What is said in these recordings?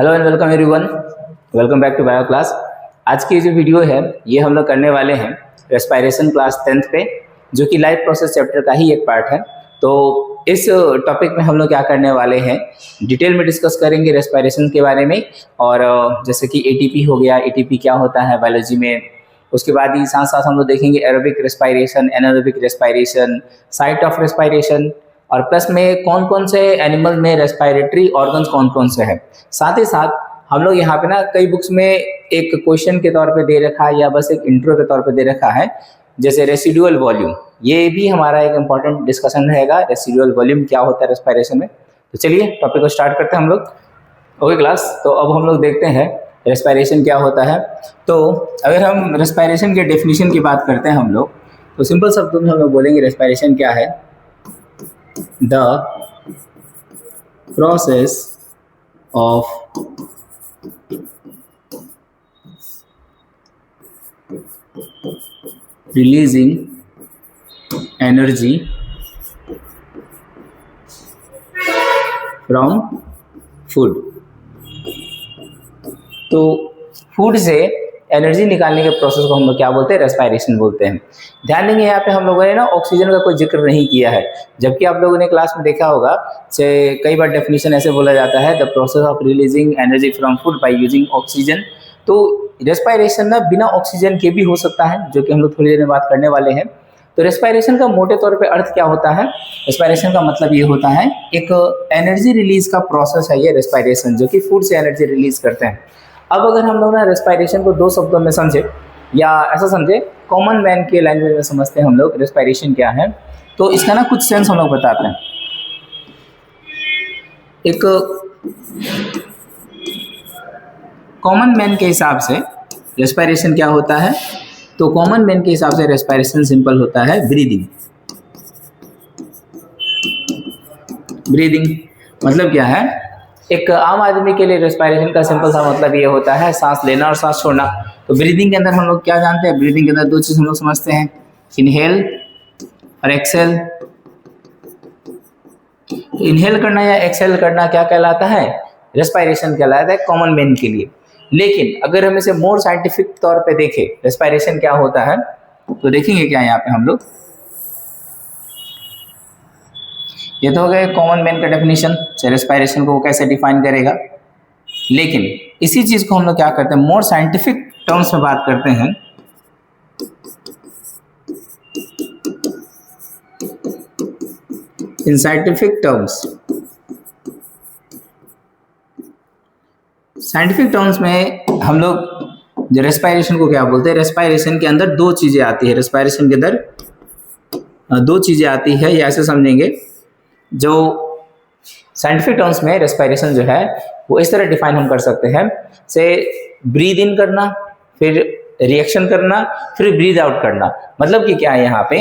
Hello and welcome everyone, welcome back to bio class. आज की जो वीडियो है ये हम लोग करने वाले हैं रेस्पायरेशन क्लास 10th पे, जो कि लाइफ प्रोसेस चैप्टर का ही एक पार्ट है। तो इस टॉपिक में हम लोग क्या करने वाले हैं, डिटेल में डिस्कस करेंगे रेस्पायरेशन के बारे में। और जैसे कि एटीपी हो गया, एटीपी क्या होता है बायोलॉजी में। उसके बाद ही साथ साथ हम लोग देखेंगे aerobic respiration, anaerobic respiration, site of respiration, और प्लस में कौन कौन से एनिमल में रेस्पायरेटरी ऑर्गन्स कौन कौन से हैं। साथ ही साथ हम लोग यहाँ पे ना कई बुक्स में एक क्वेश्चन के तौर पे दे रखा है या बस एक इंट्रो के तौर पे दे रखा है, जैसे रेसिडुअल वॉल्यूम। ये भी हमारा एक इम्पॉर्टेंट डिस्कशन रहेगा, रेसिडुअल वॉल्यूम क्या होता है रेस्पायरेशन में। तो चलिए टॉपिक को स्टार्ट करते हैं हम लोग। ओके क्लास, तो अब हम लोग देखते हैं रेस्पायरेशन क्या होता है। तो अगर हम रेस्पायरेशन के डेफिनेशन की बात करते हैं हम लोग, तो सिंपल शब्दों में हम लोग बोलेंगे रेस्पायरेशन क्या है, the process of releasing energy from food। तो फूड से एनर्जी निकालने के प्रोसेस को हम लोग क्या बोलते हैं, रेस्पायरेशन बोलते हैं। ध्यान देंगे यहाँ पे हम लोगों ने ना ऑक्सीजन का कोई जिक्र नहीं किया है, जबकि आप लोगों ने क्लास में देखा होगा से कई बार डेफिनेशन ऐसे बोला जाता है, the process of releasing energy from food by using oxygen. तो रेस्पायरेशन ना बिना ऑक्सीजन के भी हो सकता है, जो कि हम लोग थोड़ी देर में बात करने वाले हैं। तो रेस्पायरेशन का मोटे तौर पे अर्थ क्या होता है, रेस्पायरेशन का मतलब ये होता है एक एनर्जी रिलीज का प्रोसेस है ये रेस्पायरेशन, जो कि फूड से एनर्जी रिलीज करते हैं। अब अगर हम लोग ना रेस्पायरेशन को दो शब्दों में समझे या ऐसा समझे कॉमन मैन के लैंग्वेज में समझते हैं हम लोग रेस्पायरेशन क्या है, तो इसका ना कुछ सेंस हम लोग बताते हैं। एक कॉमन मैन के हिसाब से रेस्पायरेशन क्या होता है, तो कॉमन मैन के हिसाब से रेस्पायरेशन सिंपल होता है ब्रीदिंग। ब्रीदिंग मतलब क्या है, एक आम आदमी के लिए रेस्पायरेशन का सिंपल सा मतलब ये होता है सांस लेना और सांस छोड़ना। तो ब्रीदिंग के अंदर हम लोग क्या जानते हैं, ब्रीदिंग के अंदर दो चीज हम लोग समझते हैं, इनहेल और एक्सेल। इनहेल करना या एक्सेल करना क्या कहलाता है, रेस्पायरेशन कहलाता है कॉमन मैन के लिए। लेकिन अगर हम इसे मोर साइंटिफिक तौर पे देखें रेस्पायरेशन क्या होता है, तो देखेंगे क्या यहाँ पे हम लोग, ये तो हो गया कॉमन मैन का डेफिनेशन, रेस्पायरेशन को वो कैसे डिफाइन करेगा। लेकिन इसी चीज को हम लोग क्या करते हैं, मोर साइंटिफिक टर्म्स में बात करते हैं। इन साइंटिफिक टर्म्स में हम लोग जो रेस्पायरेशन को क्या बोलते हैं, रेस्पायरेशन के अंदर दो चीजें आती है, रेस्पायरेशन के अंदर दो चीजें आती है, ये ऐसे समझेंगे। जो साइंटिफिक टर्म्स में रेस्पायरेशन जो है वो इस तरह डिफाइन हम कर सकते हैं, से ब्रीद इन करना, फिर रिएक्शन करना, फिर ब्रीद आउट करना। मतलब कि क्या है, यहाँ पे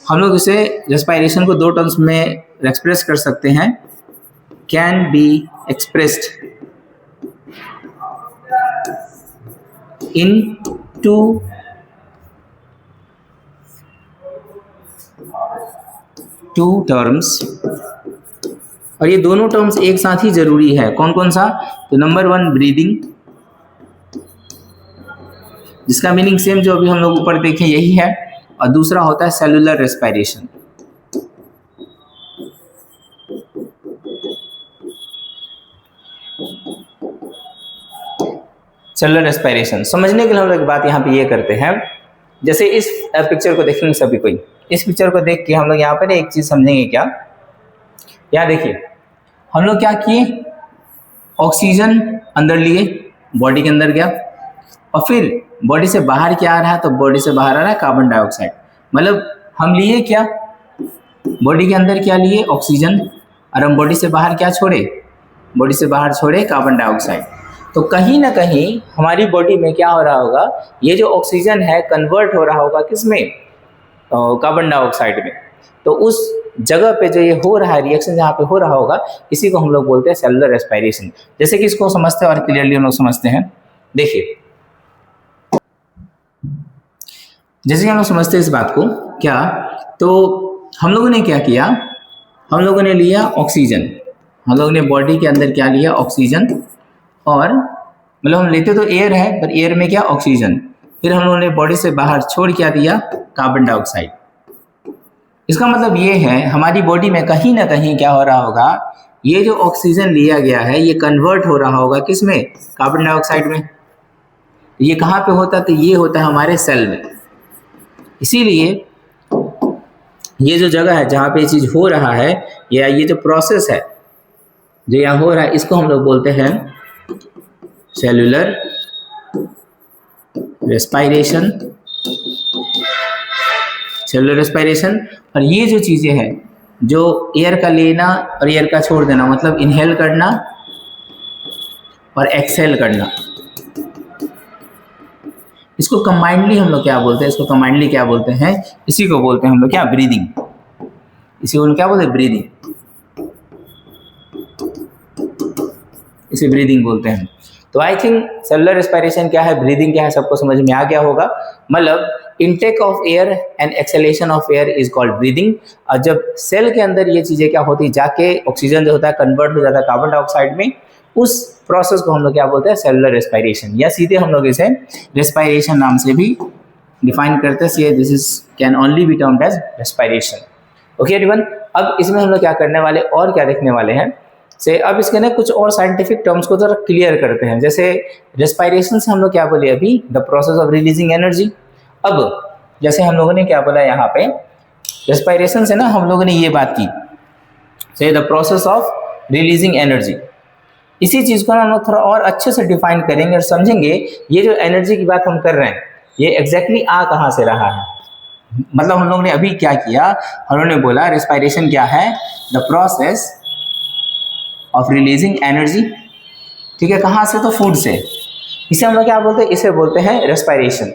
हम लोग इसे रेस्पायरेशन को दो टर्म्स में एक्सप्रेस कर सकते हैं, can be expressed in two terms. और ये दोनों टर्म्स एक साथ ही जरूरी है। कौन कौन सा, तो नंबर वन ब्रीदिंग, जिसका मीनिंग सेम जो अभी हम लोग ऊपर देखें यही है, और दूसरा होता है सेलुलर रेस्पायरेशन। सेलुलर रेस्पायरेशन समझने के लिए हम लोग बात यहाँ पे ये करते हैं, जैसे इस पिक्चर को देखेंगे सभी कोई, इस पिक्चर को देख के हम लोग यहाँ पर एक चीज समझेंगे क्या, यहाँ देखिए हम लोग क्या किए, ऑक्सीजन अंदर लिए, बॉडी के अंदर गया, और फिर बॉडी से बाहर क्या आ रहा है, तो बॉडी से बाहर आ रहा है कार्बन डाइऑक्साइड। मतलब हम लिए क्या, बॉडी के अंदर क्या लिए, ऑक्सीजन, और हम बॉडी से बाहर क्या छोड़े, बॉडी से बाहर छोड़े कार्बन डाइऑक्साइड। तो कहीं ना कहीं हमारी बॉडी में क्या हो रहा होगा, ये जो ऑक्सीजन है कन्वर्ट हो रहा होगा किसमें, कार्बन डाइऑक्साइड में। तो उस जगह पे जो ये हो रहा है रिएक्शन जहाँ पे हो रहा होगा, इसी को हम लोग बोलते हैं सेलुलर रेस्पायरेशन। जैसे कि इसको समझते हैं और क्लियरली हम लोग समझते हैं। देखिए जैसे कि हम लोग समझते हैं इस बात को क्या, तो हम लोगों ने क्या किया, हम लोगों ने लिया ऑक्सीजन, हम लोगों ने बॉडी के अंदर क्या लिया, ऑक्सीजन, और मतलब हम लेते तो एयर है, पर एयर में क्या, ऑक्सीजन, फिर हम लोगों ने बॉडी से बाहर छोड़ क्या दिया, कार्बन डाइऑक्साइड। इसका मतलब ये है हमारी बॉडी में कहीं ना कहीं क्या हो रहा होगा, ये जो ऑक्सीजन लिया गया है ये कन्वर्ट हो रहा होगा किस में, कार्बन डाइऑक्साइड में। ये कहाँ पे होता है, तो ये होता है हमारे सेल में। इसीलिए ये जो जगह है जहाँ पे ये चीज हो रहा है, या ये जो प्रोसेस है जो यहाँ हो रहा है, इसको हम लोग बोलते हैं सेलुलर रेस्पायरेशन। Cellular respiration. और ये जो चीजें हैं, जो एयर का लेना और एयर का छोड़ देना, मतलब इनहेल करना और एक्सहेल करना, इसको कंबाइंडली हम लोग क्या बोलते हैं, इसको कंबाइंडली क्या बोलते हैं, इसी को बोलते हैं हम लोग क्या, ब्रीदिंग। इसी को क्या बोलते हैं, ब्रीदिंग। इसे ब्रीदिंग बोलते हैं। तो आई थिंक सेलुलर रेस्पायरेशन क्या है, ब्रीदिंग क्या है, सबको समझ में आ गया होगा। मतलब intake of air and exhalation of air is called breathing. और जब सेल के अंदर ये चीजें क्या होती, जाके ऑक्सीजन जो होता है कन्वर्ट हो जाता है कार्बन डाइऑक्साइड में, उस प्रोसेस को हम लोग क्या बोलते हैं, सेलुलर रेस्पायरेशन, या सीधे हम लोग इसे रेस्पायरेशन नाम से भी डिफाइन करते हैं। This is can only be termed as respiration. Okay everyone, अब इसमें हम लोग क्या करने वाले और क्या देखने वाले हैं से, अब इसके ना कुछ और साइंटिफिक टर्म्स को जरा क्लियर करते हैं। जैसे रेस्पायरेशन से हम लोग क्या बोले अभी, the process of releasing energy. अब जैसे हम लोगों ने क्या बोला यहाँ पे, रेस्पायरेशन से ना हम लोगों ने ये बात की, से the process of releasing energy. इसी चीज को ना हम लोग थोड़ा और अच्छे से डिफाइन करेंगे और समझेंगे ये जो एनर्जी की बात हम कर रहे हैं ये एग्जैक्टली आ कहाँ से रहा है। मतलब हम लोग ने अभी क्या किया, हम लोगों ने बोला रेस्पायरेशन क्या है, the process of releasing energy. ठीक है, कहाँ से, तो फूड से। इसे हम लोग क्या बोलते हैं, इसे बोलते हैं रेस्पायरेशन।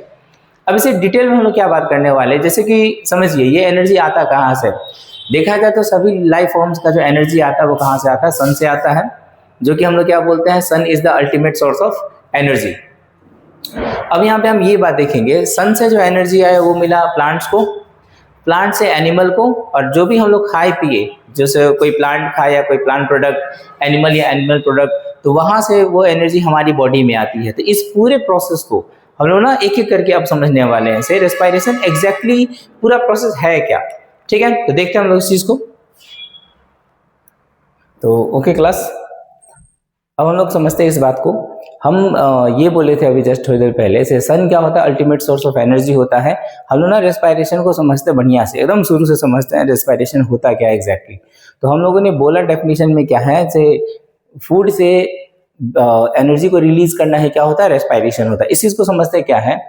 अब इसे डिटेल में हम लोग क्या बात करने वाले, जैसे कि समझिए ये एनर्जी आता कहाँ से। देखा जाए तो सभी लाइफ फॉर्म्स का जो एनर्जी आता है वो कहाँ से आता है, सन से आता है, जो कि हम लोग क्या बोलते हैं, sun is the ultimate source of energy. अब यहाँ पे हम ये बात देखेंगे, सन से जो एनर्जी आया वो मिला प्लांट्स को, प्लांट से एनिमल को, और जो भी हम लोग खाए पिए, जैसे कोई प्लांट खाए या कोई प्लांट प्रोडक्ट, एनिमल या एनिमल प्रोडक्ट, तो वहां से वो एनर्जी हमारी बॉडी में आती है। तो इस पूरे प्रोसेस को हम लोग ना एक एक करके अब समझने वाले हैं। से रेस्पायरेशन एग्जैक्टली पूरा प्रोसेस है क्या, ठीक है, तो देखते हैं हम लोग इस चीज को। तो ओके क्लास, अब हम लोग समझते हैं इस बात को। हम ये बोले थे अभी जस्ट थोड़ी देर पहले से, सन क्या होता है, अल्टीमेट सोर्स ऑफ एनर्जी होता है। हम लोग ना रेस्पायरेशन को समझते बढ़िया से, एकदम शुरू से समझते हैं रेस्पायरेशन होता क्या है एग्जैक्टली। तो हम लोगों ने बोला डेफिनेशन में क्या है, से फूड से एनर्जी को रिलीज करना है, क्या होता है, रेस्पायरेशन होता है। इस चीज को समझते क्या है,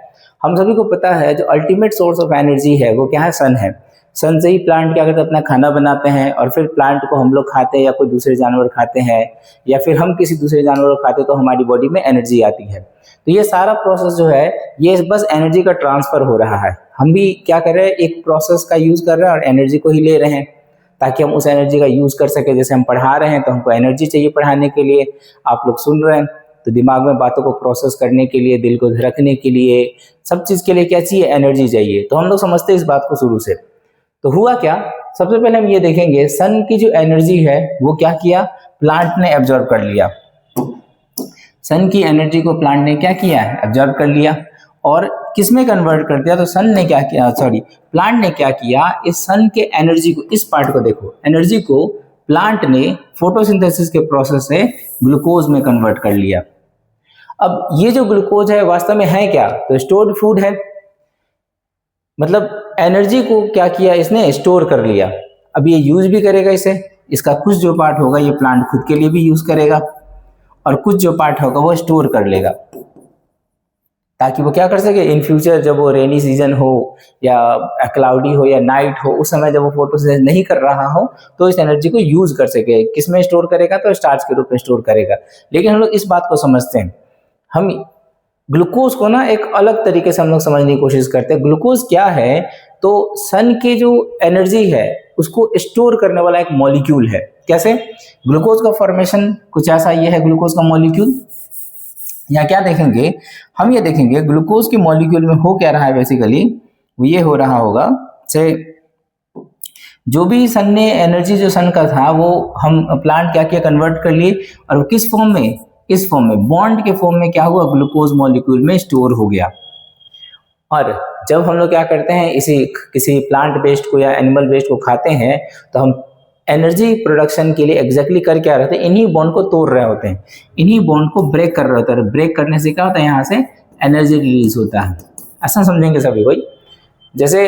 हम सभी को पता है जो अल्टीमेट सोर्स ऑफ एनर्जी है वो क्या है, सन है। सन से ही प्लांट क्या करते हैं, अपना खाना बनाते हैं, और फिर प्लांट को हम लोग खाते हैं या कोई दूसरे जानवर खाते हैं, या फिर हम किसी दूसरे जानवर को खाते हैं, तो हमारी बॉडी में एनर्जी आती है। तो ये सारा प्रोसेस जो है ये बस एनर्जी का ट्रांसफर हो रहा है। हम भी क्या कर रहे हैं, एक प्रोसेस का यूज कर रहे हैं और एनर्जी को ही ले रहे हैं, ताकि हम उस एनर्जी का यूज कर सके। जैसे हम पढ़ा रहे हैं तो हमको एनर्जी चाहिए पढ़ाने के लिए, आप लोग सुन रहे हैं तो दिमाग में बातों को प्रोसेस करने के लिए, दिल को धड़कने के लिए, सब चीज के लिए क्या चाहिए, एनर्जी चाहिए। तो हम लोग समझते हैं इस बात को शुरू से। तो हुआ क्या, सबसे पहले हम ये देखेंगे सन की जो एनर्जी है वो क्या किया, प्लांट ने एब्जॉर्ब कर लिया। सन की एनर्जी को प्लांट ने क्या किया है, एब्जॉर्ब कर लिया, और किस में कन्वर्ट कर दिया, तो सन ने क्या किया, प्लांट ने क्या किया, इस सन के एनर्जी को, इस पार्ट को देखो, एनर्जी को प्लांट ने फोटोसिंथेसिस के प्रोसेस से ग्लूकोज में कन्वर्ट कर लिया। अब ये जो ग्लूकोज है वास्तव में है क्या, तो स्टोर्ड फूड है। मतलब एनर्जी को क्या किया, इसने स्टोर कर लिया। अब ये यूज भी करेगा इसे, इसका कुछ जो पार्ट होगा ये प्लांट खुद के लिए भी यूज करेगा, और कुछ जो पार्ट होगा वो स्टोर कर लेगा, ताकि वो क्या कर सके, इन फ्यूचर जब वो रेनी सीजन हो या क्लाउडी हो या नाइट हो, उस समय जब वो फोटोसिंथेसिस नहीं कर रहा हो तो इस एनर्जी को यूज कर सके। किसमें स्टोर करेगा, तो स्टार्च के रूप में स्टोर करेगा। लेकिन हम लोग इस बात को समझते हैं, हम ग्लूकोज को ना एक अलग तरीके से हम लोग समझने की कोशिश करते हैं। ग्लूकोज क्या है, तो सन के जो एनर्जी है उसको स्टोर करने वाला एक मॉलिक्यूल है। कैसे, ग्लूकोज का फॉर्मेशन कुछ ऐसा ये है, ग्लूकोज का मॉलिक्यूल। या क्या देखेंगे, हम ये देखेंगे ग्लूकोज के मॉलिक्यूल में हो क्या रहा है, बेसिकली वो ये हो रहा होगा से, जो भी सन ने एनर्जी जो सन का था वो हम प्लांट क्या किया, कन्वर्ट कर लिए, और किस फॉर्म में, इस फॉर्म में, बॉन्ड के फॉर्म में क्या हुआ, ग्लूकोज मॉलिक्यूल में स्टोर हो गया। और जब हम लोग क्या करते हैं, इसी किसी प्लांट बेस्ड को या एनिमल बेस्ड को खाते हैं, तो हम एनर्जी प्रोडक्शन के लिए एग्जैक्टली कर क्या रहे होते हैं, इन्हीं बॉन्ड को तोड़ रहे होते हैं, इन्हीं बॉन्ड को ब्रेक कर रहे होते हैं। ब्रेक करने से क्या होता है, यहाँ से एनर्जी रिलीज होता है। ऐसा समझेंगे सभी कोई। जैसे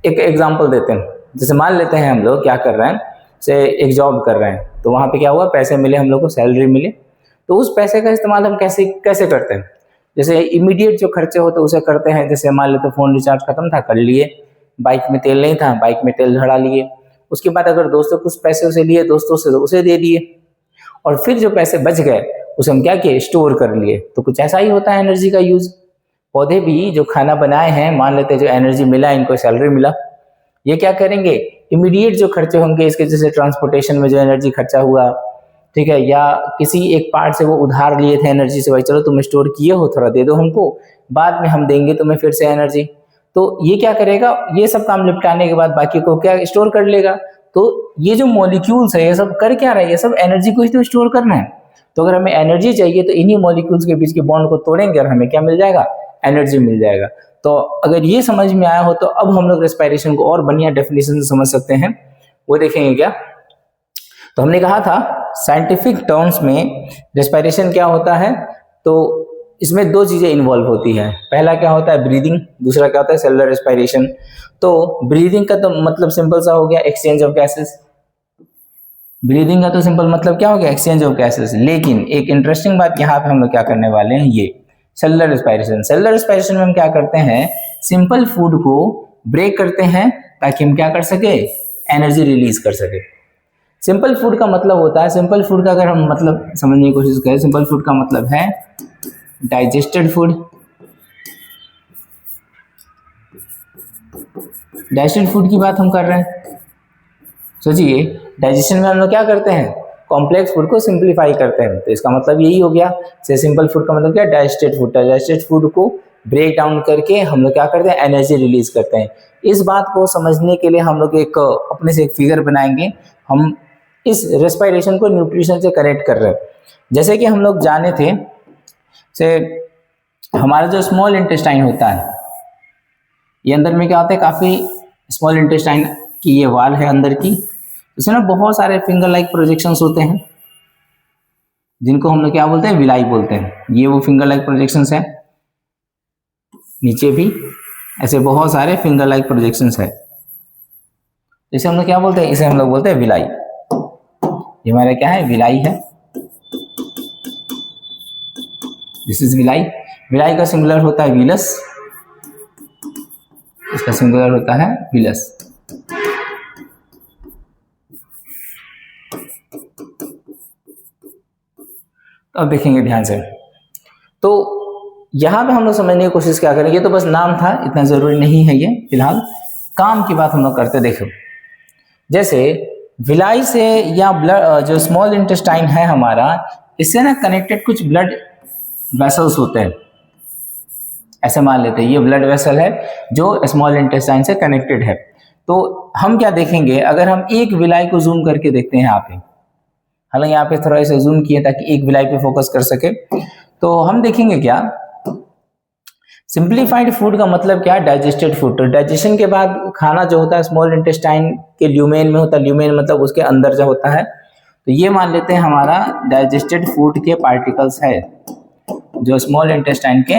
एक एग्जांपल देते हैं, जैसे मान लेते हैं हम लोग क्या कर रहे हैं, से एक जॉब कर रहे हैं, तो वहाँ पे क्या हुआ, पैसे मिले, हम लोग को सैलरी मिले, तो उस पैसे का इस्तेमाल हम कैसे कैसे करते हैं। जैसे इमीडिएट जो खर्चे होते हैं उसे करते हैं, जैसे मान लेते फोन रिचार्ज खत्म था, कर लिए, बाइक में तेल नहीं था, बाइक में तेल धड़ा लिए, उसके बाद अगर दोस्तों कुछ पैसे उसे लिए, दोस्तों से तो उसे दे दिए, और फिर जो पैसे बच गए उसे हम क्या किए, स्टोर कर लिए। तो कुछ ऐसा ही होता है एनर्जी का यूज। पौधे भी जो खाना बनाए हैं, मान लेते हैं जो एनर्जी मिला, इनको सैलरी मिला, ये क्या करेंगे, इमीडिएट जो खर्चे होंगे इसके, जैसे ट्रांसपोर्टेशन में जो एनर्जी खर्चा हुआ, ठीक है, या किसी एक पार्ट से वो उधार लिए थे एनर्जी से, भाई चलो तुम स्टोर किए हो, थोड़ा दे दो हमको, बाद में हम देंगे तुम्हें फिर से एनर्जी। तो ये क्या करेगा, ये सब काम निपटाने के बाद बाकी को क्या स्टोर कर लेगा। तो ये जो मॉलिक्यूल्स है ये सब कर क्या रहा है, ये सब एनर्जी को ही तो स्टोर करना है। तो अगर हमें एनर्जी चाहिए तो इन्हीं मॉलिक्यूल्स के बीच के बॉन्ड को तोड़ेंगे और हमें क्या मिल जाएगा, एनर्जी मिल जाएगा। तो अगर ये समझ में आया हो तो अब हम लोग रेस्पिरेशन को और बढ़िया डेफिनेशन से समझ सकते हैं। वो देखेंगे क्या, तो हमने कहा था साइंटिफिक टर्म्स में रेस्पिरेशन क्या होता है, तो इसमें दो चीजें इन्वॉल्व होती है। पहला क्या होता है, ब्रीदिंग, दूसरा क्या होता है, सेलुलर रेस्पिरेशन। तो ब्रीदिंग का तो मतलब सिंपल सा हो गया, एक्सचेंज ऑफ गैसेस। ब्रीदिंग का तो सिंपल मतलब क्या हो गया, एक्सचेंज ऑफ गैसेस। लेकिन एक इंटरेस्टिंग बात यहाँ पे हम लोग क्या करने वाले हैं, ये सेलुलर रेस्पिरेशन। सेलुलर रेस्पिरेशन में हम क्या करते हैं, सिंपल फूड को ब्रेक करते हैं ताकि हम क्या कर सके, एनर्जी रिलीज कर सके। सिंपल फूड का मतलब होता है, सिंपल फूड का अगर हम मतलब समझने की कोशिश करें, सिंपल फूड का मतलब है डाइजेस्टेड फूड। डाइजेस्टेड फूड की बात हम कर रहे हैं। सोचिए, डाइजेशन में हम लोग क्या करते हैं, कॉम्प्लेक्स फूड को सिंप्लीफाई करते हैं, तो इसका मतलब यही हो गया। से सिंपल फूड का मतलब क्या, डाइजेस्टेड फूड। डाइजेस्टेड फूड को ब्रेक डाउन करके हम लोग क्या करते हैं, एनर्जी रिलीज करते हैं। इस बात को समझने के लिए हम लोग एक अपने से एक फिगर बनाएंगे। हम इस रेस्पिरेशन को न्यूट्रिशन से कनेक्ट कर रहे हैं। जैसे कि हम लोग जाने थे, से हमारा जो स्मॉल इंटेस्टाइन होता है, ये अंदर में क्या होता है, काफी स्मॉल इंटेस्टाइन की ये वाल है अंदर की, इसमें ना बहुत सारे फिंगर लाइक प्रोजेक्शंस होते हैं, जिनको हम लोग क्या बोलते हैं, विलाई बोलते हैं। ये वो फिंगर लाइक प्रोजेक्शंस है, नीचे भी ऐसे बहुत सारे फिंगर लाइक प्रोजेक्शंस है। इसे हम लोग क्या बोलते हैं, इसे हम लोग बोलते हैं विलाई। ये हमारा क्या है, विलाई है, दिस इज विलाई। विलाई का सिंगुलर होता है विलस, इसका सिंगुलर होता है विलस। तो अब देखेंगे ध्यान से, तो यहां पे हम लोग समझने की कोशिश क्या करेंगे, तो बस नाम था, इतना जरूरी नहीं है ये। फिलहाल काम की बात हम लोग करते। देखो, जैसे विलाई से या ब्लड, जो स्मॉल इंटेस्टाइन है हमारा, इससे ना कनेक्टेड कुछ ब्लड वेसल्स होते हैं। ऐसे मान लेते हैं ये ब्लड वेसल है जो स्मॉल इंटेस्टाइन से कनेक्टेड है। तो हम क्या देखेंगे, अगर हम एक विलाई को जूम करके देखते हैं यहाँ पे, हालांकि यहाँ पे थोड़ा सा जूम किए ताकि एक विलाई पे फोकस कर सके, तो हम देखेंगे क्या, सिंप्लीफाइड फूड का मतलब क्या, डाइजेस्टेड फूड। तो डाइजेशन के बाद खाना जो होता है स्मॉल इंटेस्टाइन के ल्यूमेन में होता है, ल्यूमेन मतलब उसके अंदर जो होता है, तो ये मान लेते हैं हमारा डाइजेस्टेड फूड के पार्टिकल्स है जो स्मॉल इंटेस्टाइन के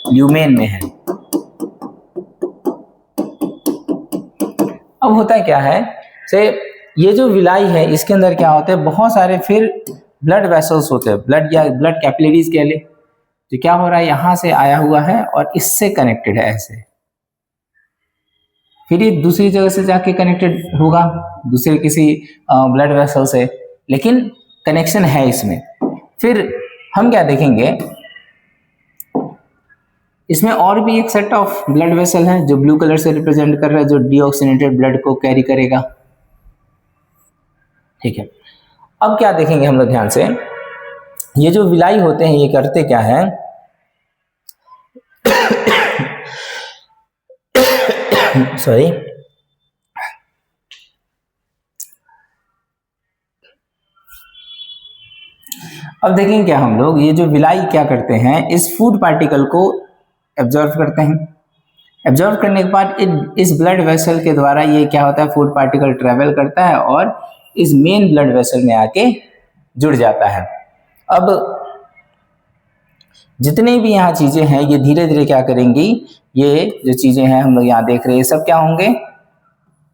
ल्यूमेन में है। अब होता क्या है, से ये जो विलाई है इसके अंदर क्या होते हैं, बहुत सारे फिर ब्लड वेसल्स होते हैं, ब्लड या ब्लड कैपिलरीज कह ले। तो क्या हो रहा है, यहां से आया हुआ है और इससे कनेक्टेड है ऐसे, फिर ये दूसरी जगह से जाके कनेक्टेड होगा दूसरे किसी ब्लड वेसल से, लेकिन कनेक्शन है इसमें। फिर हम क्या देखेंगे, इसमें और भी एक सेट ऑफ ब्लड वेसल है जो ब्लू कलर से रिप्रेजेंट कर रहा है, जो डीऑक्सीनेटेड ब्लड को कैरी करेगा। ठीक है, अब क्या देखेंगे हम लोग ध्यान से, ये जो विलाई होते हैं ये करते क्या है, सॉरी, अब देखेंगे क्या हम लोग, ये जो विलाई क्या करते हैं, इस फूड पार्टिकल को एब्जॉर्व करते हैं। एब्जॉर्व करने के बाद इस ब्लड वेसल के द्वारा ये क्या होता है, फूड पार्टिकल ट्रेवल करता है और इस मेन ब्लड वेसल में आके जुड़ जाता है। अब जितने भी यहाँ चीजें हैं ये धीरे धीरे क्या करेंगी, ये जो चीजें हैं हम लोग यहाँ देख रहे हैं सब क्या होंगे,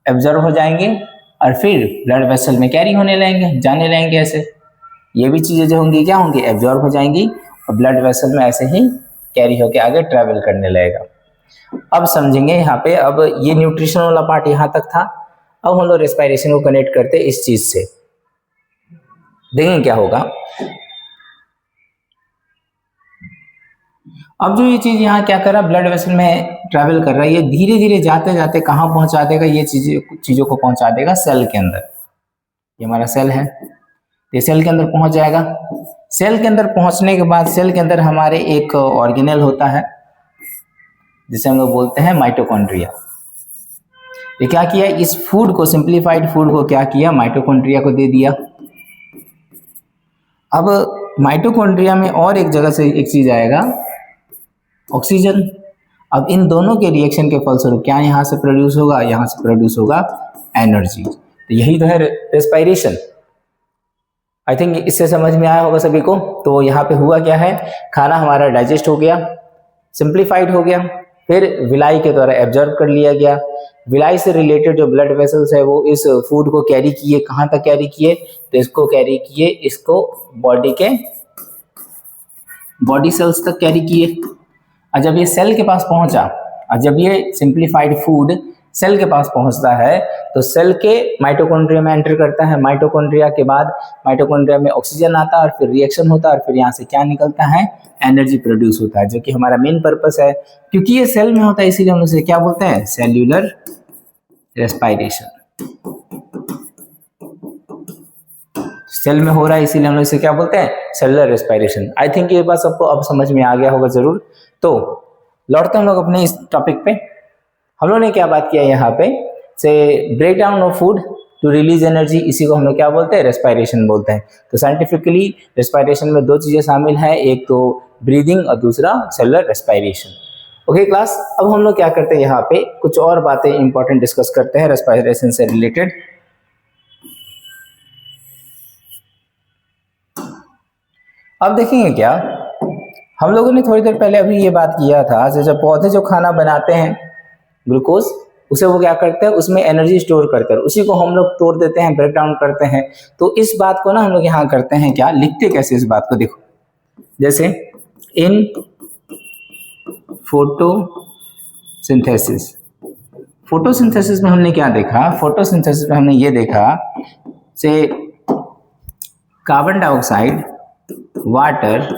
एब्जॉर्व हो जाएंगे और फिर ब्लड वेसल में कैरी होने लगेंगे, जाने लगेंगे। ऐसे ये भी चीजें जो होंगी क्या होंगी, एब्जॉर्व हो जाएंगी और ब्लड वेसल में ऐसे ही कैरी होके आगे ट्रेवल करने लगेगा। अब समझेंगे यहाँ पे, अब ये न्यूट्रिशन वाला पार्ट यहाँ तक था। अब हम लोग रेस्पिरेशन को कनेक्ट करते हैं इस चीज से, देखेंगे क्या होगा। अब जो ये चीज यहाँ क्या कर रहा है, ब्लड वेसल में ट्रैवल कर रहा है, ये धीरे धीरे जाते जाते कहाँ पहुंचा देगा, ये चीजों को पहुंचा देगा सेल के अंदर। ये हमारा सेल है, ये सेल के अंदर पहुंच जाएगा। सेल के अंदर पहुंचने के बाद सेल के अंदर हमारे एक ऑर्गेनेल होता है जिसे हम लोग बोलते हैं माइटोकॉन्ड्रिया। ये क्या किया, इस फूड को, सिंप्लीफाइड फूड को क्या किया, माइटोकॉन्ड्रिया को दे दिया। अब माइटोकॉन्ड्रिया में और एक जगह से एक चीज आएगा, ऑक्सीजन। अब इन दोनों के रिएक्शन के फलस्वरूप क्या यहाँ से प्रोड्यूस होगा, यहाँ से प्रोड्यूस होगा एनर्जी। तो यही तो है रेस्पिरेशन। आई थिंक इससे समझ में आया होगा सभी को। तो यहाँ पे हुआ क्या है, खाना हमारा डाइजेस्ट हो गया, सिंप्लीफाइड हो गया, फिर विलाई के द्वारा एब्जॉर्ब कर लिया गया। विलाई से रिलेटेड जो ब्लड वेसल्स है वो इस फूड को कैरी किए, कहाँ तक कैरी किए, तो इसको कैरी किए, इसको बॉडी के बॉडी सेल्स तक कैरी किए। और जब ये सेल के पास पहुंचा, और जब ये सिंप्लीफाइड फूड सेल के पास पहुंचता है तो सेल के माइटोकॉन्ड्रिया में एंटर करता है। माइटोकॉन्ड्रिया के बाद माइटोकॉन्ड्रिया में ऑक्सीजन आता है और फिर रिएक्शन होता है और फिर यहाँ से क्या निकलता है, एनर्जी प्रोड्यूस होता है, जो कि हमारा मेन पर्पस है। क्योंकि ये सेल में होता है इसीलिए हम उसे क्या बोलते हैं, सेल्यूलर रेस्पिरेशन। सेल में हो रहा है इसीलिए हम लोग इसे क्या बोलते हैं, सेलुलर रेस्पिरेशन। आई थिंक ये बात सबको अब समझ में आ गया होगा जरूर। तो लौटते हम लोग अपने इस टॉपिक पे। हम लोग ने क्या बात किया यहाँ पे, say break down of food to release energy, इसी को हम लोग क्या बोलते हैं, रेस्पिरेशन बोलते हैं। तो साइंटिफिकली रेस्पिरेशन में दो चीजें शामिल हैं, एक तो ब्रीदिंग और दूसरा सेलुलर रेस्पिरेशन। ओके क्लास, अब हम लोग क्या करते हैं, यहाँ पे कुछ और बातें इंपॉर्टेंट डिस्कस करते हैं रेस्पिरेशन से रिलेटेड। अब देखेंगे क्या, हम लोगों ने थोड़ी देर पहले अभी ये बात किया था, जब पौधे जो खाना बनाते हैं ग्लूकोज, उसे वो क्या करते हैं, उसमें एनर्जी स्टोर करते हैं, उसी को हम लोग तोड़ देते हैं, ब्रेक डाउन करते हैं। तो इस बात को ना हम लोग यहाँ करते हैं क्या, लिखते कैसे इस बात को, देखो जैसे इन फोटोसिंथेसिस। फोटोसिंथेसिस में हमने क्या देखा, फोटोसिंथेसिस में हमने ये देखा से कार्बन डाइऑक्साइड, वाटर,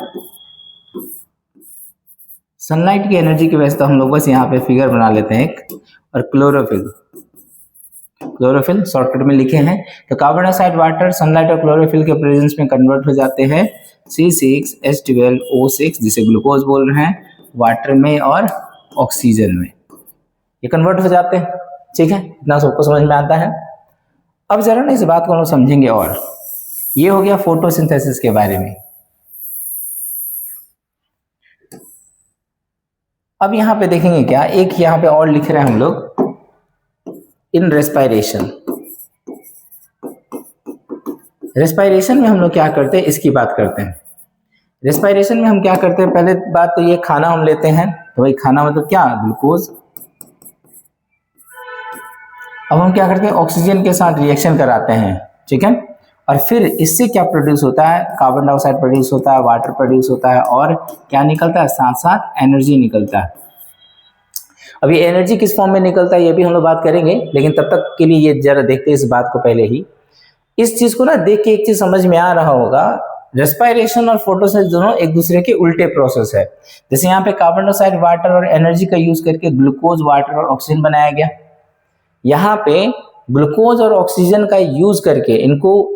सनलाइट की एनर्जी की वजह से, तो हम लोग बस यहाँ पे फिगर बना लेते हैं एक, और क्लोरोफिल शॉर्टकट में लिखे हैं। तो कार्बन डाइऑक्साइड, वाटर, सनलाइट और क्लोरोफिल के प्रेजेंस में कन्वर्ट हो जाते हैं C6H12O6, जिसे ग्लूकोज बोल रहे हैं, वाटर में और ऑक्सीजन में ये कन्वर्ट हो जाते हैं। ठीक है, इतना सबको समझ में आता है। अब जरा ना इस बात को हम लोग समझेंगे, और ये हो गया फोटोसिंथेसिस के बारे में। अब यहाँ पे देखेंगे क्या, एक यहाँ पे और लिख रहे हैं हम लोग, इन रेस्पिरेशन। रेस्पिरेशन में हम लोग क्या करते हैं, इसकी बात करते हैं। रेस्पिरेशन में हम क्या करते हैं, पहले बात तो ये खाना हम लेते हैं, तो भाई खाना मतलब क्या, ग्लूकोज। अब हम क्या करते हैं, ऑक्सीजन के साथ रिएक्शन कराते हैं, ठीक है, और फिर इससे क्या प्रोड्यूस होता है, कार्बन डाइऑक्साइड प्रोड्यूस होता है, वाटर प्रोड्यूस होता है, और क्या निकलता है, साथ साथ एनर्जी निकलता है। अब ये एनर्जी किस फॉर्म में निकलता है ये भी हम लोग बात करेंगे, लेकिन तब तक के लिए ये जरा देखते हैं इस बात को पहले ही। इस चीज को ना देख के एक चीज समझ में आ रहा होगा, रेस्पिरेशन और फोटोसिंथेसिस दोनों एक दूसरे के उल्टे प्रोसेस है। जैसे यहाँ पे कार्बन डाइऑक्साइड, वाटर और एनर्जी का यूज करके ग्लूकोज, वाटर और ऑक्सीजन बनाया गया। यहाँ पे ग्लूकोज और ऑक्सीजन का यूज करके इनको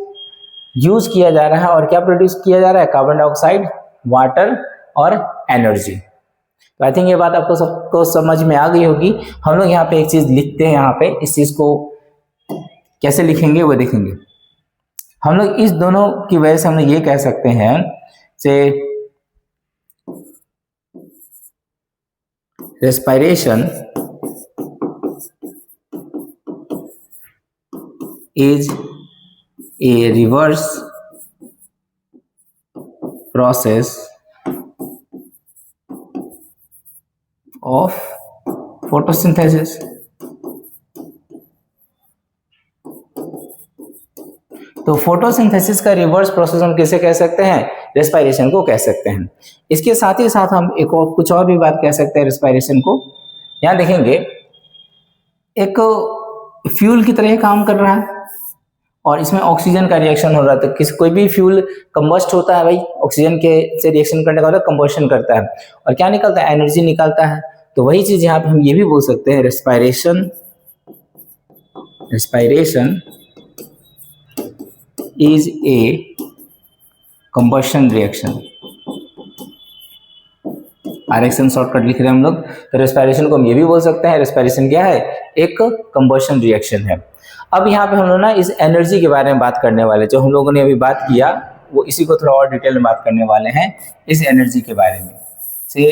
यूज किया जा रहा है, और क्या प्रोड्यूस किया जा रहा है, कार्बन डाइऑक्साइड, वाटर और एनर्जी। तो आई थिंक ये बात आपको सबको समझ में आ गई होगी। हम लोग यहाँ पे एक चीज लिखते हैं, यहाँ पे इस चीज को कैसे लिखेंगे वो देखेंगे। हम लोग इस दोनों की वजह से हम लोग ये कह सकते हैं से respiration is a reverse process of photosynthesis। तो फोटोसिंथेसिस का रिवर्स प्रोसेस हम किसे कह सकते हैं? रेस्पिरेशन को कह सकते हैं। इसके साथ ही साथ हम एक और कुछ और भी बात कह सकते हैं रेस्पिरेशन को। यहां देखेंगे एक फ्यूल की तरह काम कर रहा है और इसमें ऑक्सीजन का रिएक्शन हो रहा है। तो किसी कोई भी फ्यूल कंबस्ट होता है भाई, ऑक्सीजन के से रिएक्शन करने का मतलब कंबशन करता है और क्या निकलता है? एनर्जी निकलता है। तो वही चीज यहाँ पे हम ये भी बोल सकते हैं respiration is a combustion reaction. Reaction shortcut लिख रहे हैं हम लोग। तो रेस्पिरेशन को हम ये भी बोल सकते हैं, रेस्पिरेशन क्या है? एक कंबशन रिएक्शन है। अब यहाँ पे हम लोग ना इस एनर्जी के बारे में बात करने वाले, जो हम लोगों ने अभी बात किया वो इसी को थोड़ा और डिटेल में बात करने वाले हैं इस एनर्जी के बारे में। से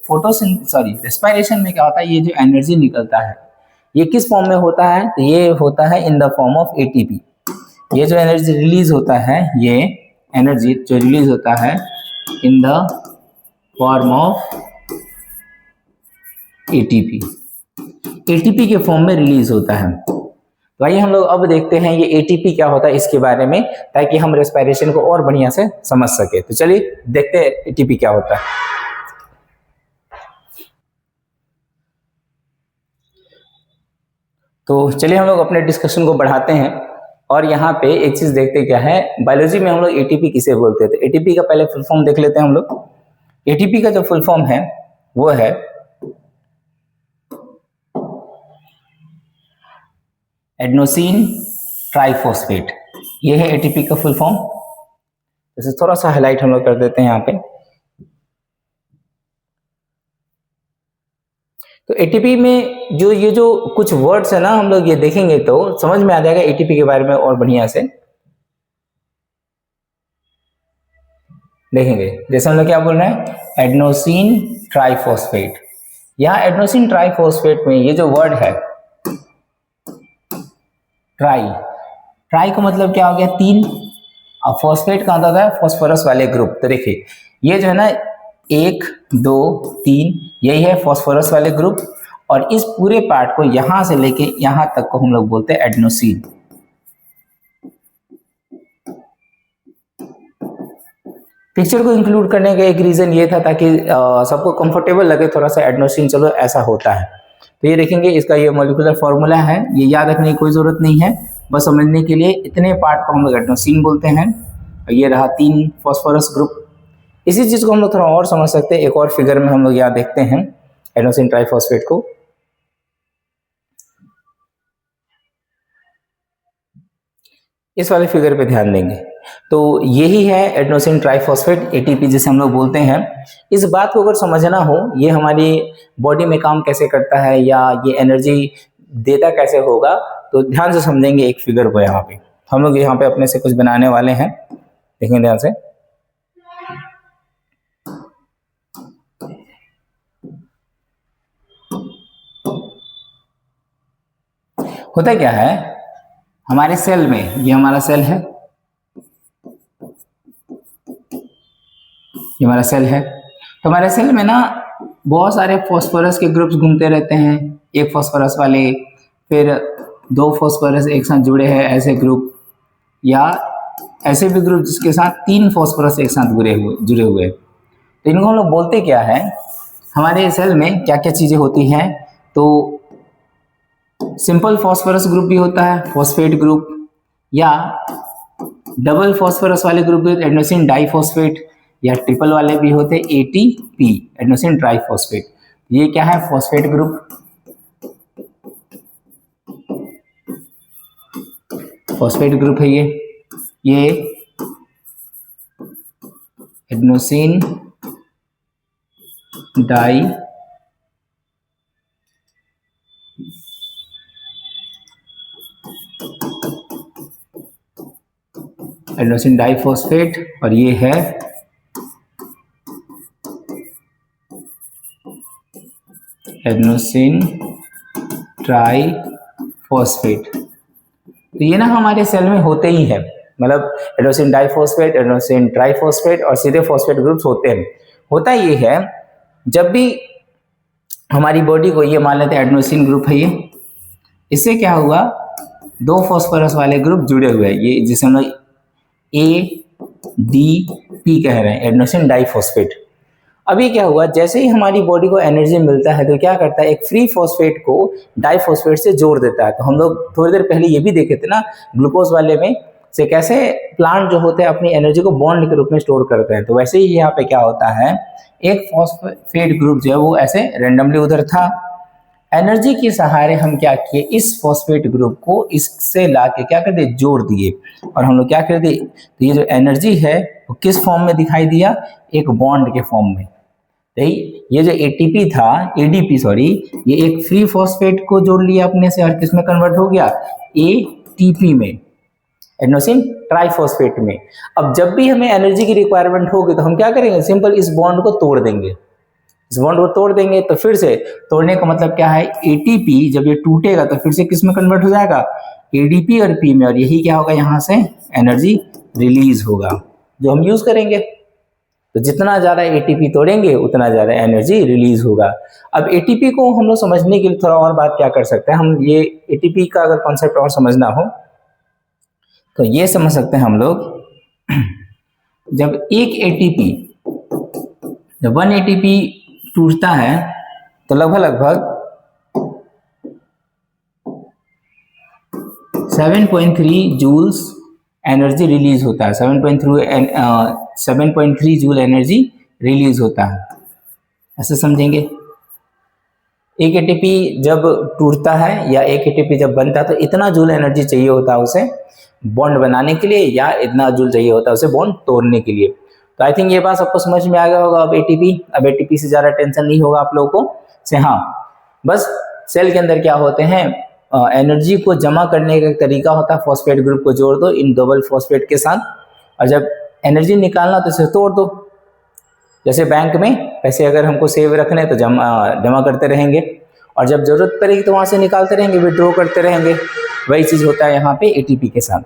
रेस्पिरेशन में क्या होता है? ये जो एनर्जी निकलता है ये किस फॉर्म में होता है? तो ये होता है in the form of ATP. ये जो एनर्जी रिलीज होता है, ये एनर्जी जो रिलीज होता है in the form of ATP, ATP के फॉर्म में रिलीज होता है। तो आइए हम लोग अब देखते हैं ये एटीपी क्या होता है इसके बारे में, ताकि हम रेस्पिरेशन को और बढ़िया से समझ सके। तो चलिए देखते हैं एटीपी क्या होता है। तो चलिए हम लोग अपने डिस्कशन को बढ़ाते हैं और यहाँ पे एक चीज देखते क्या है, बायोलॉजी में हम लोग एटीपी किसे बोलते हैं। तो एटीपी का पहले फुल फॉर्म देख लेते हैं हम लोग। एटीपी का जो फुल फॉर्म है वो है एडेनोसिन ट्राइफॉस्फेट। ये है एटीपी का फुल फॉर्म। जैसे थोड़ा सा हाईलाइट हम लोग कर देते हैं यहाँ पे। तो एटीपी में जो ये जो कुछ वर्ड्स है ना, हम लोग ये देखेंगे तो समझ में आ जाएगा एटीपी के बारे में और बढ़िया से देखेंगे। जैसे हम लोग क्या बोल रहे हैं? Adenosine triphosphate. यहाँ एडेनोसिन ट्राइफॉस्फेट में ये जो वर्ड है ट्राई, ट्राई का मतलब क्या हो गया? तीन। और फॉस्फेट का मतलब है फॉस्फोरस वाले ग्रुप। तो देखिए ये जो है ना 1 2 3 यही है फॉस्फोरस वाले ग्रुप, और इस पूरे पार्ट को यहां से लेके यहां तक को हम लोग बोलते हैं एडेनोसिन। पिक्चर को इंक्लूड करने का एक रीजन ये था ताकि सबको कंफर्टेबल लगे थोड़ा सा, एडेनोसिन चलो ऐसा होता है। तो ये देखेंगे इसका ये मॉलिक्यूलर फॉर्मूला है, ये याद रखने की कोई जरूरत नहीं है, बस समझने के लिए इतने पार्ट को हम लोग एडेनोसिन बोलते हैं। ये रहा 3 फॉस्फोरस ग्रुप। इसी चीज को हम लोग थोड़ा और समझ सकते हैं, एक और फिगर में हम लोग यहाँ देखते हैं एडेनोसिन ट्राइफॉस्फेट को। इस वाले फिगर पे ध्यान देंगे तो यही है एडेनोसिन ट्राइफॉस्फेट एटीपी जिसे हम लोग बोलते हैं। इस बात को अगर समझना हो ये हमारी बॉडी में काम कैसे करता है या ये एनर्जी देता कैसे होगा, तो ध्यान से समझेंगे एक फिगर को। यहाँ पे हम लोग यहाँ पे अपने से कुछ बनाने वाले हैं, देखेंगे ध्यान से। होता क्या है हमारे सेल में, ये हमारा सेल है, ये हमारा सेल है। तो हमारे सेल में ना बहुत सारे फॉस्फोरस के ग्रुप्स घूमते रहते हैं, एक फॉस्फोरस वाले, फिर 2 फॉस्फोरस एक साथ जुड़े हैं ऐसे ग्रुप, या ऐसे भी ग्रुप जिसके साथ 3 फॉस्फोरस एक साथ जुड़े हुए। तो इनको हम लोग बोलते क्या है? हमारे सेल में क्या क्या चीजें होती हैं? तो सिंपल फॉस्फोरस ग्रुप भी होता है, फॉस्फेट ग्रुप, या डबल फॉस्फोरस वाले ग्रुप भी होते हैं एडेनोसिन डाइफॉस्फेट, या ट्रिपल वाले भी होते हैं एटीपी एडेनोसिन ट्राइफॉस्फेट। ये क्या है? फॉस्फेट ग्रुप, फॉस्फेट ग्रुप है ये एडेनोसिन डाई एडेनोसिन डाइफॉस्फेट, और ये है एडेनोसिन ट्राइफॉस्फेट। तो ये ना हमारे सेल में होते ही है, मतलब एडेनोसिन डाइफॉस्फेट, एडेनोसिन ट्राइफॉस्फेट और सीधे फॉस्फेट ग्रुप्स होते हैं। होता ये है, जब भी हमारी बॉडी को, ये मान लेते हैं एडेनोसिन ग्रुप है, ये इससे क्या हुआ, दो फॉस्फोरस वाले ग्रुप जुड़े हुए हैं, ये जिसे हम लोग ADP कह रहे हैं, एडेनोसिन डाइफॉस्फेट। अभी क्या हुआ, जैसे ही हमारी बॉडी को एनर्जी मिलता है तो क्या करता है, एक फ्री फॉस्फेट को डाइफॉस्फेट से जोड़ देता है। तो हम लोग थोड़ी देर पहले ये भी देखे थे ना ग्लूकोज वाले में से कैसे प्लांट जो होते हैं अपनी एनर्जी को बॉन्ड के रूप में स्टोर करते हैं। तो वैसे ही यहाँ पे क्या होता है, एक फॉस्फेट ग्रुप जो है वो ऐसे रेंडमली उधर था, एनर्जी के सहारे हम क्या किए, इस फॉस्फेट ग्रुप को इससे ला के क्या कर दिए, जोड़ दिए, और हम लोग क्या कर दिए, तो ये जो एनर्जी है वो किस फॉर्म में दिखाई दिया, एक बॉन्ड के फॉर्म में। ये जो एटीपी था, एडीपी सॉरी, ये एक फ्री फॉस्फेट को जोड़ लिया अपने से, और किस में कन्वर्ट हो गया, एटीपी में, एडेनोसिन ट्राइफॉस्फेट में। अब जब भी हमें एनर्जी की रिक्वायरमेंट होगी तो हम क्या करेंगे, सिंपल इस बॉन्ड को तोड़ देंगे, इस बॉन्ड को तोड़ देंगे। तो फिर से तोड़ने का मतलब क्या है, एटीपी जब ये टूटेगा तो फिर से किस में कन्वर्ट हो जाएगा, एडीपी और पी में, और यही क्या होगा, यहाँ से एनर्जी रिलीज होगा जो हम यूज करेंगे। तो जितना ज़्यादा एटीपी तोड़ेंगे उतना ज़्यादा एनर्जी रिलीज होगा। अब एटीपी को हम लोग समझने के लिए थोड़ा और बात क्या कर सकते हैं हम, ये एटीपी का अगर कॉन्सेप्ट और समझना हो तो ये समझ सकते हैं हम लोग, जब एक एटीपी, जब 1 एटीपी टूटता है तो लगभग 7.3 जूल्स एनर्जी रिलीज होता है, 7.3 जूल एनर्जी रिलीज होता है। ऐसे समझेंगे, एक एटीपी जब टूटता है या एक एटीपी जब बनता है तो इतना जूल एनर्जी चाहिए होता है उसे बॉन्ड बनाने के लिए, या इतना जूल चाहिए होता है उसे बॉन्ड तोड़ने के लिए। तो आई थिंक ये बात सबको समझ में आ गया होगा। अब एटीपी से ज़्यादा टेंशन नहीं होगा आप लोगों को से। हाँ, बस सेल के अंदर क्या होते हैं, एनर्जी को जमा करने का एक तरीका होता है, फॉस्फेट ग्रुप को जोड़ दो इन डबल फॉस्फेट के साथ, और जब एनर्जी निकालना तो इसे तोड़ दो। जैसे बैंक में पैसे अगर हमको सेव रखने तो जमा करते रहेंगे, और जब जरूरत पड़ेगी तो वहाँ से निकालते रहेंगे, विड्रॉ करते रहेंगे। वही चीज़ होता है यहाँ पे एटीपी के साथ।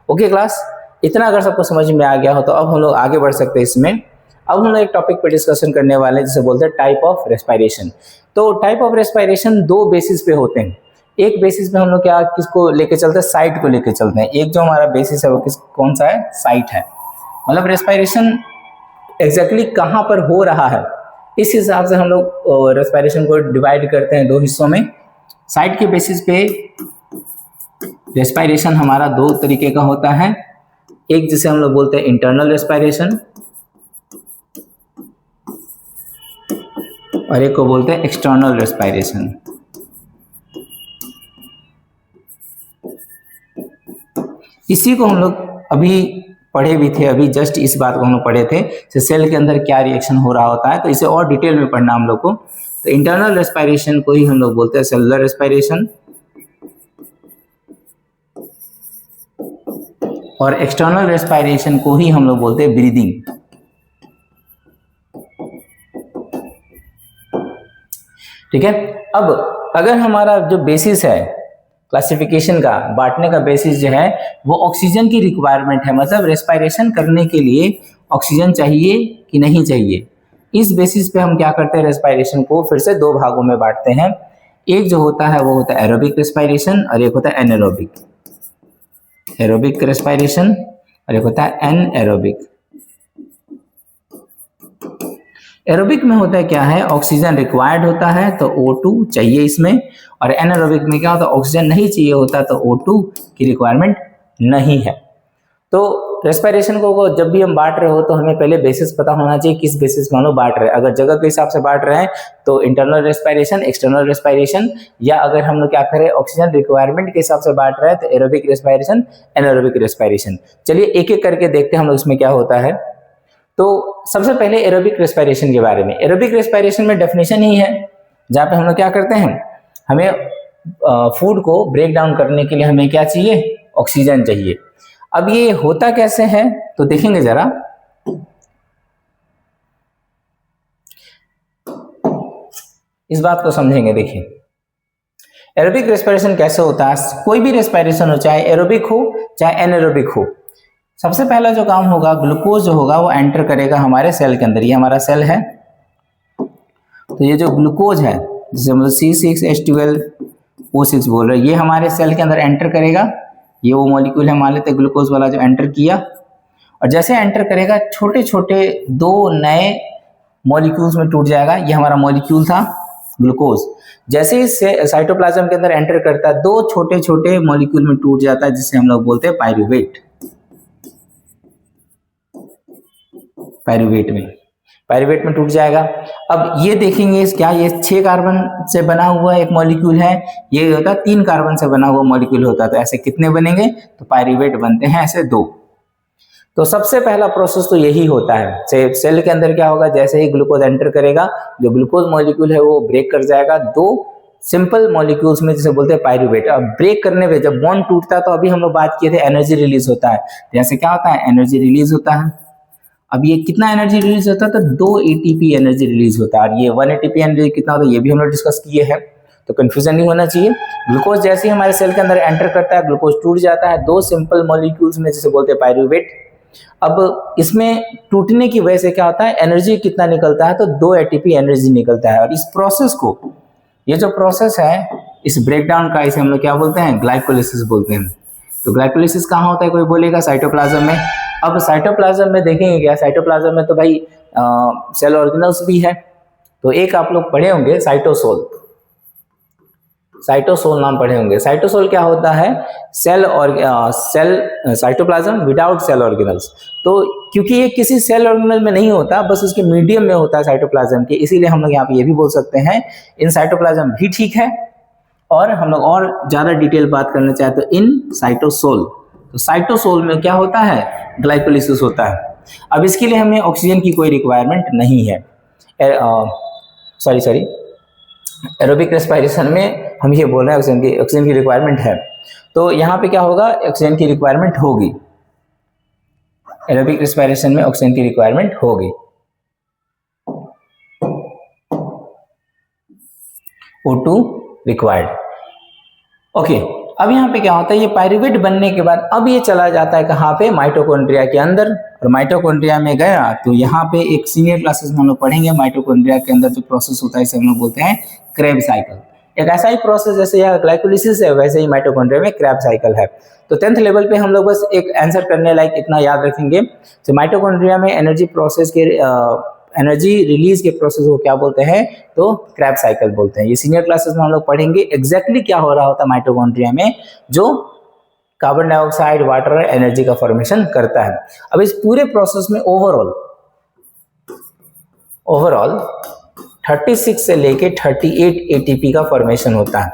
ओके क्लास, इतना अगर सबको समझ में आ गया हो तो अब हम लोग आगे बढ़ सकते हैं इसमें। अब हम लोग एक टॉपिक पर डिस्कशन करने वाले हैं जिसे बोलते हैं टाइप ऑफ रेस्पिरेशन। तो टाइप ऑफ रेस्पिरेशन दो बेसिस पे होते हैं। एक बेसिस पे हम लोग क्या किसको लेके चलते हैं, साइट को लेके चलते हैं। एक जो हमारा बेसिस है वो कौन सा है, साइट है, मतलब रेस्पिरेशन एग्जैक्टली कहाँ पर हो रहा है, इस हिसाब से हम लोग रेस्पिरेशन को डिवाइड करते हैं दो हिस्सों में। साइट के बेसिस पे रेस्पिरेशन हमारा दो तरीके का होता है, एक जिसे हम लोग बोलते हैं इंटरनल रेस्पिरेशन और एक को बोलते हैं एक्सटर्नल रेस्पिरेशन। इसी को हम लोग अभी पढ़े भी थे, अभी जस्ट इस बात को हम लोग पढ़े थे कि सेल के अंदर क्या रिएक्शन हो रहा होता है, तो इसे और डिटेल में पढ़ना हम लोग को। तो इंटरनल रेस्पिरेशन को ही हम लोग बोलते हैं सेलुलर रेस्पिरेशन, और एक्सटर्नल रेस्पिरेशन को ही हम लोग बोलते हैं ब्रीदिंग। ठीक है, अब अगर हमारा जो बेसिस है क्लासिफिकेशन का, बांटने का बेसिस जो है वो ऑक्सीजन की रिक्वायरमेंट है, मतलब रेस्पिरेशन करने के लिए ऑक्सीजन चाहिए कि नहीं चाहिए, इस बेसिस पे हम क्या करते हैं, रेस्पिरेशन को फिर से दो भागों में बांटते हैं। एक जो होता है वो होता है एरोबिक रेस्पिरेशन और एक होता है एनारोबिक। एरोबिक रेस्पिरेशन और एक होता है एनएरोबिक। एरोबिक में होता है क्या है, ऑक्सीजन रिक्वायर्ड होता है तो O2 चाहिए इसमें, और एनारोबिक में क्या होता है, ऑक्सीजन नहीं चाहिए होता तो O2 की रिक्वायरमेंट नहीं है। तो रेस्पिरेशन को जब भी हम बांट रहे हो तो हमें पहले बेसिस पता होना चाहिए किस बेसिस में हम लोग बांट रहे हैं। अगर जगह के हिसाब से बांट रहे हैं तो इंटरनल रेस्पिरेशन, एक्सटर्नल रेस्पिरेशन, या अगर हम लोग क्या करें ऑक्सीजन रिक्वायरमेंट के हिसाब से बांट रहे हैं तो एरोबिक रेस्पिरेशन, एनारोबिक रेस्पिरेशन। चलिए एक एक करके देखते हैं हम लोग इसमें क्या होता है। तो सबसे पहले एरोबिक रेस्पिरेशन के बारे में। एरोबिक रेस्पिरेशन में डेफिनेशन ही है जहाँ पे हम लोग क्या करते हैं, हमें फूड को ब्रेक डाउन करने के लिए हमें क्या चाहिए, ऑक्सीजन चाहिए। अब ये होता कैसे है तो देखेंगे जरा। इस बात को समझेंगे। देखिए एरोबिक रेस्पिरेशन कैसे होता है, कोई भी रेस्पिरेशन हो, चाहे एरोबिक हो चाहे एनारोबिक हो, सबसे पहला जो काम होगा, ग्लूकोज जो होगा वो एंटर करेगा हमारे सेल के अंदर। ये हमारा सेल है, तो ये जो ग्लूकोज है जिसे हम C6H12O6 बोल रहे हैं, ये हमारे सेल के अंदर एंटर करेगा। ये वो मॉलिक्यूल है, मान लेते हैं ग्लूकोज वाला जो एंटर किया, और जैसे एंटर करेगा छोटे छोटे 2 नए मॉलिक्यूल्स में टूट जाएगा। ये हमारा मॉलिक्यूल था ग्लूकोज, जैसे ही साइटोप्लाज्म के अंदर एंटर करता है 2 छोटे छोटे मॉलिक्यूल में टूट जाता है, जिसे हम लोग बोलते हैं पायरूवेट। पायरूवेट में टूट जाएगा। अब ये देखेंगे क्या, ये 6 कार्बन से बना हुआ एक मॉलिक्यूल है, ये होता है 3 कार्बन से बना हुआ मॉलिक्यूल होता है। तो ऐसे कितने बनेंगे, तो पायरूवेट बनते हैं ऐसे 2। तो सबसे पहला प्रोसेस तो यही होता है। सेल के अंदर क्या होगा, जैसे ही ग्लूकोज एंटर करेगा, जो ग्लूकोज मॉलिक्यूल है वो ब्रेक कर जाएगा 2 सिंपल मॉलिक्यूल्स में, जिसे बोलते हैं पायरूवेट। अब ब्रेक करने पे जब बॉन्ड टूटता है, तो अभी हम लोग बात किए थे एनर्जी रिलीज होता है। जैसे क्या होता है, एनर्जी रिलीज होता है। अब ये कितना एनर्जी रिलीज होता है, तो 2 ATP एनर्जी रिलीज होता है। और ये 1 ATP एनर्जी कितना होता है, ये भी हम लोग डिस्कस किए हैं, तो कंफ्यूजन नहीं होना चाहिए। ग्लूकोज जैसे ही हमारे सेल के अंदर एंटर करता है, ग्लूकोज टूट जाता है 2 सिंपल मॉलिक्यूल्स में, जिसे बोलते हैं पायरूवेट। अब इसमें टूटने की वजह से क्या होता है, एनर्जी कितना निकलता है, तो 2 ATP एनर्जी निकलता है। और इस प्रोसेस को, ये जो प्रोसेस है इस ब्रेकडाउन का, इसे हम लोग क्या बोलते हैं, ग्लाइकोलिसिस बोलते हैं। तो ग्लाइकोलिसिस कहाँ होता है, कोई बोलेगा साइटोप्लाज्म में। अब साइटोप्लाज्म में देखेंगे क्या, साइटोप्लाज्म में तो भाई सेल ऑर्गेनल्स भी है। तो एक आप लोग पढ़े होंगे साइटोसोल, साइटोसोल नाम पढ़े होंगे। साइटोसोल क्या होता है, सेल और साइटोप्लाज्म विदाउट सेल ऑर्गेनल्स। तो क्योंकि ये किसी सेल ऑर्गेनल में नहीं होता, बस उसके मीडियम में होता है साइटोप्लाज्म के, इसीलिए हम लोग यहाँ पे ये भी बोल सकते हैं इन साइटोप्लाज्म भी ठीक है। और हम लोग और ज्यादा डिटेल बात करना चाहे तो इन साइटोसोल। तो साइटोसोल में क्या होता है, ग्लाइकोलिसिस होता है। अब इसके लिए हमें ऑक्सीजन की कोई रिक्वायरमेंट नहीं है। सॉरी एरोबिक रेस्पिरेशन में हम ये बोल रहे हैं ऑक्सीजन की रिक्वायरमेंट है। तो यहाँ पे क्या होगा, ऑक्सीजन की रिक्वायरमेंट होगी। एरोबिक रेस्पिरेशन में ऑक्सीजन की रिक्वायरमेंट होगी। O2 required. ओके, अब यहाँ पे क्या होता है, ये पायरूवेट बनने के बाद अब ये चला जाता है कहाँ पे, माइटोकॉन्ड्रिया के अंदर। और माइटोकॉन्ड्रिया में गया तो यहाँ पे एक सीनियर क्लासेस में हम लोग पढ़ेंगे, माइटोकॉन्ड्रिया के अंदर जो प्रोसेस होता है इसे हम लोग बोलते हैं क्रेब साइकिल। एक ऐसा ही प्रोसेस जैसे यहाँ ग्लाइकोलिसिस है, वैसे ही माइटोकॉन्ड्रिया में क्रेब साइकिल है। तो 10th लेवल पे हम लोग बस एक आंसर करने लायक इतना याद रखेंगे, तो माइटोकॉन्ड्रिया में एनर्जी प्रोसेस के एनर्जी रिलीज के प्रोसेस को क्या बोलते हैं, तो क्रेब साइकिल बोलते हैं। ये सीनियर क्लासेस में हम लोग पढ़ेंगे एग्जैक्टली क्या हो रहा होता है माइटोकॉन्ड्रिया में, जो कार्बन डाइऑक्साइड, वाटर और एनर्जी का फॉर्मेशन करता है। अब इस पूरे प्रोसेस में ओवरऑल 36 से लेके 38 ATP का फॉर्मेशन होता है।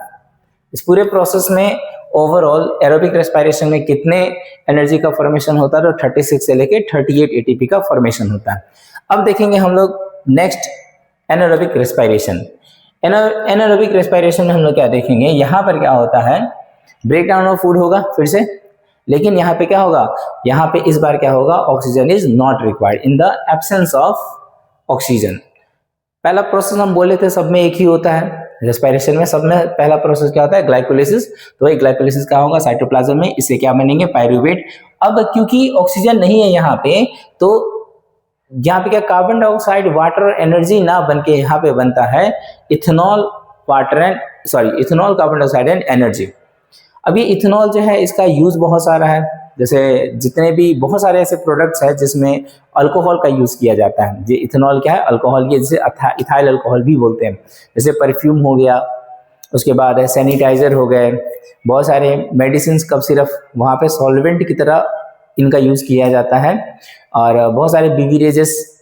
इस पूरे प्रोसेस में ओवरऑल एरोबिक रेस्पिरेशन में कितने एनर्जी का फॉर्मेशन होता है, तो 36 से लेके 38 ATP का फॉर्मेशन होता है। अब देखेंगे हम लोग next anaerobic respiration. Anaerobic respiration में हम लोग क्या देखेंगे, यहाँ पर क्या होता है, ब्रेक डाउन ऑफ फूड होगा फिर से, लेकिन यहाँ पे क्या होगा, यहाँ पे इस बार क्या होगा, oxygen is not required in the absence of oxygen. पहला प्रोसेस हम बोले थे सब में एक ही होता है, रेस्पिरेशन में सब में पहला प्रोसेस क्या होता है, ग्लाइकोलिसिस। तो वही ग्लाइकोलिसिस क्या होगा, साइटोप्लाज्म में, इससे क्या बनेंगे, पायरूवेट। अब क्योंकि ऑक्सीजन नहीं है यहाँ पे, तो यहाँ पे क्या कार्बन डाइऑक्साइड, वाटर, एनर्जी ना बन के यहाँ पे बनता है ethanol, ethanol, carbon dioxide and energy. अब ये इथेनॉल जो है इसका यूज बहुत सारा है, जैसे जितने भी बहुत सारे ऐसे प्रोडक्ट्स हैं जिसमें अल्कोहल का यूज किया जाता है। ये इथेनॉल क्या है, अल्कोहल, ये जिसे इथाइल अल्कोहल भी बोलते हैं। जैसे परफ्यूम हो गया, उसके बाद है सैनिटाइजर हो गए, बहुत सारे मेडिसिन, कफ सिरप, वहाँ पे सॉल्वेंट की तरह इनका यूज किया जाता है। और बहुत सारे बीवरेजेस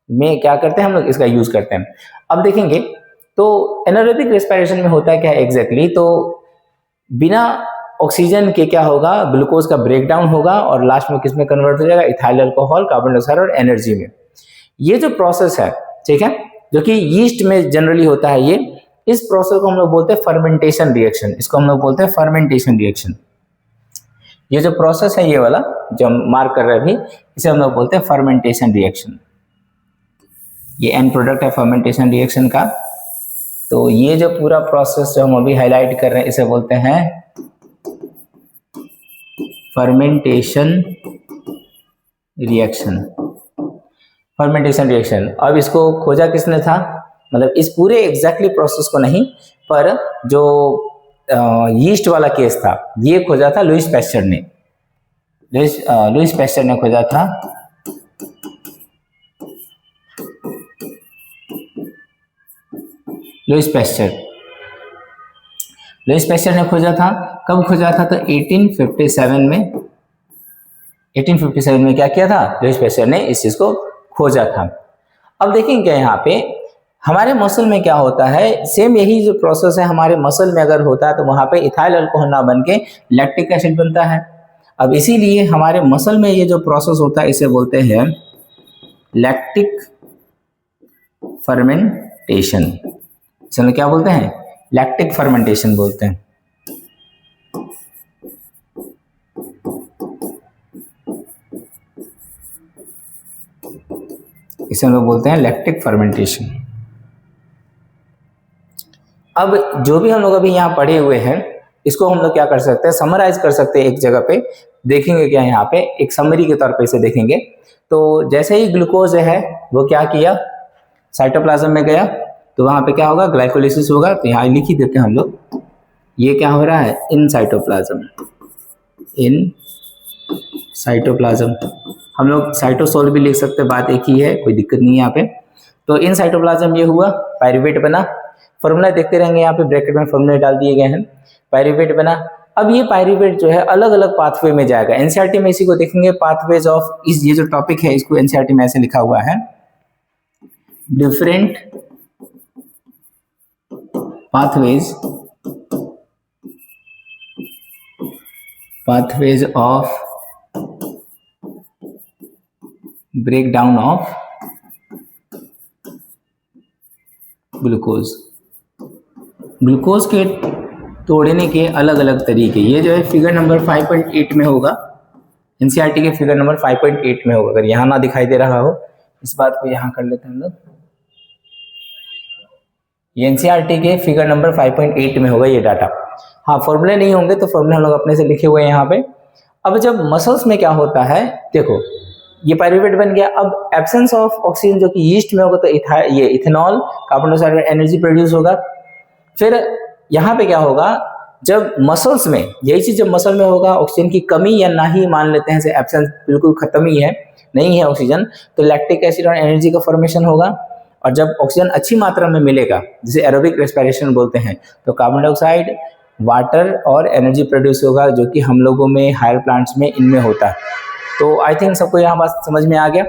में क्या करते हैं हम लोग, इसका यूज करते हैं। अब देखेंगे तो एनारोबिक रेस्पिरेशन में होता है क्या एग्जैक्टली, तो बिना ऑक्सीजन के क्या होगा, ग्लूकोज का ब्रेकडाउन होगा और लास्ट में किसमें कन्वर्ट हो जाएगा, इथाइल अल्कोहल, कार्बन डाइऑक्साइड और एनर्जी में। ये जो प्रोसेस है, ठीक है, जो कि यीस्ट में जनरली होता है, ये इस प्रोसेस को हम लोग बोलते हैं फर्मेंटेशन रिएक्शन। इसको हम लोग बोलते हैं फर्मेंटेशन रिएक्शन। ये जो प्रोसेस है ये वाला जो हम मार्क कर रहे हैं अभी, इसे हम लोग बोलते हैं फर्मेंटेशन रिएक्शन। ये एंड प्रोडक्ट है फर्मेंटेशन रिएक्शन का। तो ये जो पूरा प्रोसेस जो हम अभी हाईलाइट कर रहे हैं इसे बोलते हैं फर्मेंटेशन रिएक्शन। Fermentation reaction. अब इसको खोजा किसने था, मतलब इस पूरे एग्जैक्टली प्रोसेस को नहीं, पर जो यीस्ट वाला केस था ये खोजा था लुईस पैस्चर ने। लुईस पैस्चर ने खोजा था लुईस पैस्चर ने खोजा था। कब खोजा था, तो 1857 में। 1857 में क्या किया था, लुईस पैस्चर ने इस चीज को खोजा था। अब देखेंगे यहाँ पे हमारे मसल में क्या होता है, सेम यही जो प्रोसेस है हमारे मसल में अगर होता है तो वहां पे इथाइल अल्कोहल ना बन के लैक्टिक एसिड बनता है। अब इसीलिए हमारे मसल में ये जो प्रोसेस होता है इसे बोलते हैं लैक्टिक फर्मेंटेशन। चलो क्या बोलते हैं, लैक्टिक फर्मेंटेशन बोलते हैं। इसे हम लोग बोलते हैं लैक्टिक फर्मेंटेशन। अब जो भी हम लोग अभी यहाँ पढ़े हुए हैं इसको हम लोग क्या कर सकते हैं, समराइज कर सकते हैं एक जगह पे। देखेंगे क्या यहाँ पे एक समरी के तौर पे इसे देखेंगे। तो जैसे ही ग्लूकोज है वो क्या किया, साइटोप्लाज्म में गया, तो वहां पे क्या होगा, ग्लाइकोलिसिस होगा। तो यहाँ लिख ही देते हैं हम लोग, ये क्या हो रहा है, इन साइटोप्लाज्म। हम लोग साइटोसोल भी लिख सकते हैं, बात एक ही है, कोई दिक्कत नहीं है यहाँ पे। तो इन साइटोप्लाज्म ये हुआ, पायरुवेट बना। फॉर्मूला देखते रहेंगे, यहाँ पे ब्रैकेट में फॉर्मूले डाल दिए गए हैं। पायरुवेट बना। अब ये पायरुवेट जो है अलग अलग पाथवे में जाएगा। एनसीईआरटी में इसी को देखेंगे, पाथवेज ऑफ, इस ये जो टॉपिक है इसको एनसीईआरटी में ऐसे लिखा हुआ है, different pathways of breakdown of glucose के तोड़ने के अलग अलग तरीके। ये जो है फिगर नंबर 5.8 में होगा, एनसीईआरटी के फिगर नंबर 5.8 में होगा। अगर यहाँ ना दिखाई दे रहा हो, इस बात को यहाँ कर लेते हैं हम लोग। ये एनसीईआरटी के फिगर नंबर 5.8 में होगा ये डाटा। हाँ, फॉर्मूले नहीं होंगे तो फॉर्मूले हम लोग अपने से लिखे हुए हैं यहाँ पे। अब जब मसल्स में क्या होता है, देखो ये पायरुवेट बन गया। अब एब्सेंस ऑफ ऑक्सीजन जो कि यीस्ट में होगा तो ये ethanol, carbon dioxide, energy produce होगा। फिर यहाँ पे क्या होगा, जब मसल्स में यही चीज जब मसल में होगा, ऑक्सीजन की कमी या ना ही मान लेते हैं, एब्सेंस बिल्कुल खत्म ही है, नहीं है ऑक्सीजन, तो लैक्टिक एसिड और एनर्जी का फॉर्मेशन होगा। और जब ऑक्सीजन अच्छी मात्रा में मिलेगा, जिसे एरोबिक रेस्पिरेशन बोलते हैं, तो कार्बन डाइऑक्साइड, वाटर और एनर्जी प्रोड्यूस होगा, जो कि हम लोगों में, हायर प्लांट्स में, इनमें होता है। तो आई थिंक सबको यहाँ बात समझ में आ गया।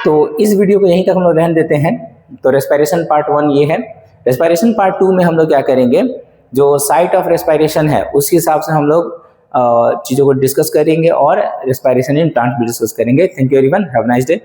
तो इस वीडियो को यहीं तक हम लोग रहने देते हैं। तो रेस्पिरेशन पार्ट 1 ये है। रेस्पिरेशन पार्ट 2 में हम लोग क्या करेंगे, जो साइट ऑफ रेस्पिरेशन है उसके हिसाब से हम लोग चीज़ों को डिस्कस करेंगे और रेस्पिरेशन इन प्लांट भी डिस्कस करेंगे। Thank you everyone, have a nice day.